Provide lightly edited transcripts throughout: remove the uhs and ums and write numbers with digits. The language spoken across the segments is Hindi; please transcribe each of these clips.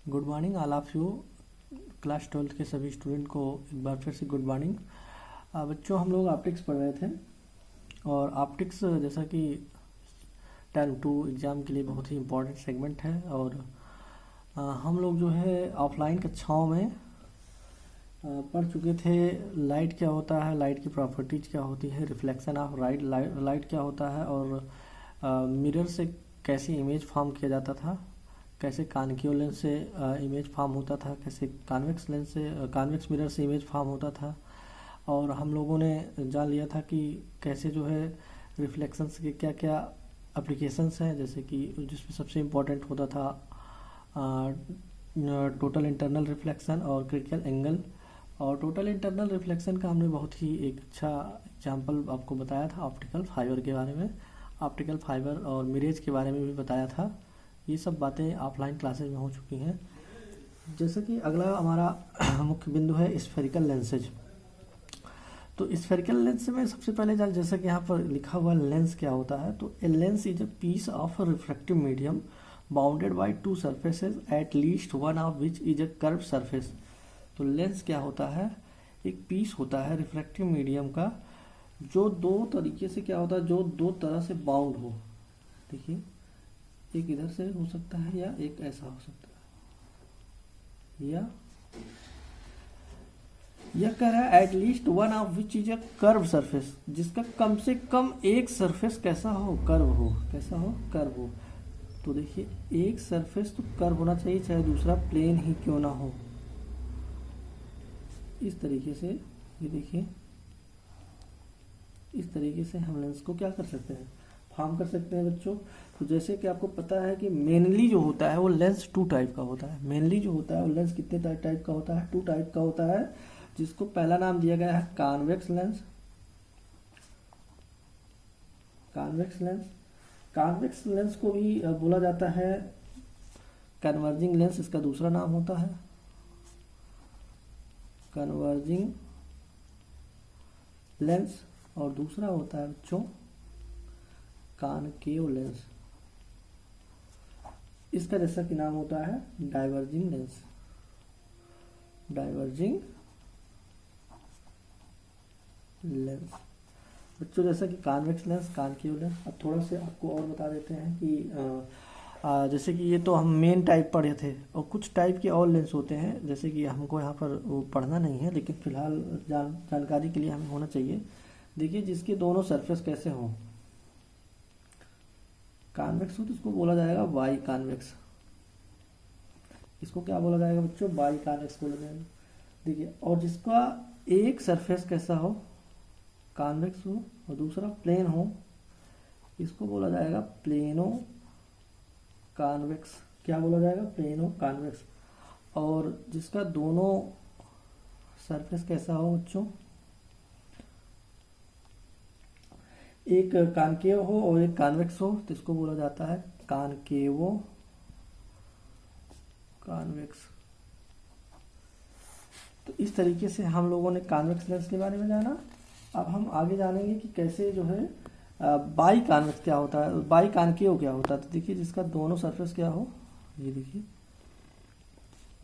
Good morning all of you. Class 12 के सभी स्टूडेंट को एक बार फिर से गुड मॉर्निंग। बच्चों, हम लोग ऑप्टिक्स पढ़ रहे थे और ऑप्टिक्स जैसा कि टर्म 2 एग्ज़ाम के लिए बहुत ही इम्पोर्टेंट सेगमेंट है। और हम लोग जो है ऑफलाइन कक्षाओं में पढ़ चुके थे लाइट क्या होता है, लाइट की प्रॉपर्टीज क्या होती है, रिफ्लेक्शन ऑफ लाइट क्या होता है और मिरर से कैसे इमेज फॉर्म किया जाता था, कैसे कॉन्केव लेंस से इमेज फॉर्म होता था, कैसे कॉन्वेक्स लेंस से कॉन्वेक्स मिरर से इमेज फॉर्म होता था। और हम लोगों ने जान लिया था कि कैसे जो है रिफ्लेक्शंस के क्या क्या एप्लीकेशंस हैं, जैसे कि जिसमें सबसे इम्पोर्टेंट होता था टोटल इंटरनल रिफ्लेक्शन और क्रिटिकल एंगल। और टोटल इंटरनल रिफ्लेक्शन का हमने बहुत ही एक अच्छा एग्जांपल आपको बताया था ऑप्टिकल फाइबर के बारे में, ऑप्टिकल फाइबर और मिरेज के बारे में भी बताया था। ये सब बातें ऑफलाइन क्लासेज में हो चुकी हैं। जैसे कि अगला हमारा मुख्य बिंदु है स्फेरिकल लेंसेज। तो स्फेरिकल लेंस में सबसे पहले जैसा कि यहाँ पर लिखा हुआ लेंस क्या होता है, तो a lens is a piece of refractive medium bounded by two surfaces at least one of which is a curve surface. तो लेंस क्या होता है, एक पीस होता है रिफ्रैक्टिव मीडियम का जो दो तरीके से क्या होता है, जो दो तरह से बाउंड हो। देखिए, एक इधर से हो सकता है या एक ऐसा हो सकता है, या कह रहा है eight least one of which is a curve surface, जिसका कम से कम एक सरफेस कैसा हो, कर्व हो। कैसा हो, कर्व हो। तो देखिए, एक सरफेस तो कर्व होना चाहिए, चाहे दूसरा प्लेन ही क्यों ना हो। इस तरीके से ये देखिए, इस तरीके से हम लेंस को क्या कर सकते हैं, फॉर्म कर सकते हैं बच्चों। तो जैसे कि आपको पता है कि मेनली जो होता है वो लेंस टू टाइप का होता है। मेनली जो होता है वो लेंस कितने टाइप का होता है, टू टाइप का होता है, जिसको पहला नाम दिया गया है convex lens. Convex lens, convex lens को भी बोला जाता है कन्वर्जिंग लेंस, इसका दूसरा नाम होता है कन्वर्जिंग लेंस। और दूसरा होता है बच्चों कॉनकेव लेंस, इसका जैसा कि नाम होता है डाइवर्जिंग लेंस। डाइवर्जिंग लेंस बच्चों, जैसा कि कॉन्वेक्स लेंस, कॉनकेव लेंस। अब थोड़ा से आपको और बता देते हैं कि जैसे कि ये तो हम मेन टाइप पढ़े थे, और कुछ टाइप के और लेंस होते हैं, जैसे कि हमको यहाँ पर वो पढ़ना नहीं है, लेकिन फिलहाल जानकारी के लिए हमें होना चाहिए। देखिए, जिसके दोनों सरफेस कैसे हों, कॉन्वेक्स हो तो इसको बोला जाएगा बाई कॉन्वेक्स। इसको क्या बोला जाएगा बच्चों, बाई कॉन्वेक्स बोला जाएगा। देखिए, और जिसका एक सरफेस कैसा हो, कॉन्वेक्स हो और दूसरा प्लेन हो, इसको बोला जाएगा प्लेनो कॉन्वेक्स। क्या बोला जाएगा, प्लेनो कॉन्वेक्स। और जिसका दोनों सरफेस कैसा हो बच्चों, एक कॉनकेव हो और एक कॉन्वेक्स हो, तो इसको बोला जाता है कॉनकेवो कॉन्वेक्स। तो इस तरीके से हम लोगों ने कॉन्वेक्स लेंस के बारे में जाना। अब हम आगे जानेंगे कि कैसे जो है बाई कॉन्वेक्स क्या होता है, बाई कॉनकेव क्या होता है। तो देखिए, जिसका दोनों सरफेस क्या हो, ये देखिए,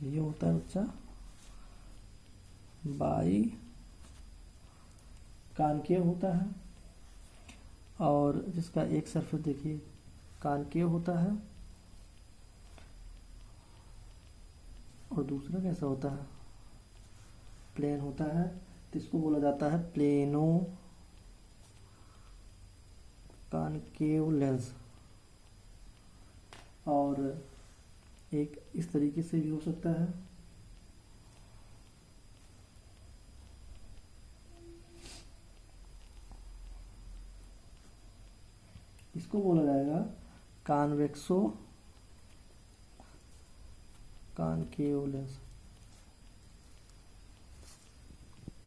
ये होता है बच्चा बाई कॉनकेव होता है। और जिसका एक सरफेस देखिए कॉनकेव होता है और दूसरा कैसा होता है, प्लेन होता है, तो इसको बोला जाता है प्लेनो कॉनकेव लेंस। और एक इस तरीके से भी हो सकता है, इसको बोला जाएगा कॉन्वेक्सो कॉनकेव लेंस।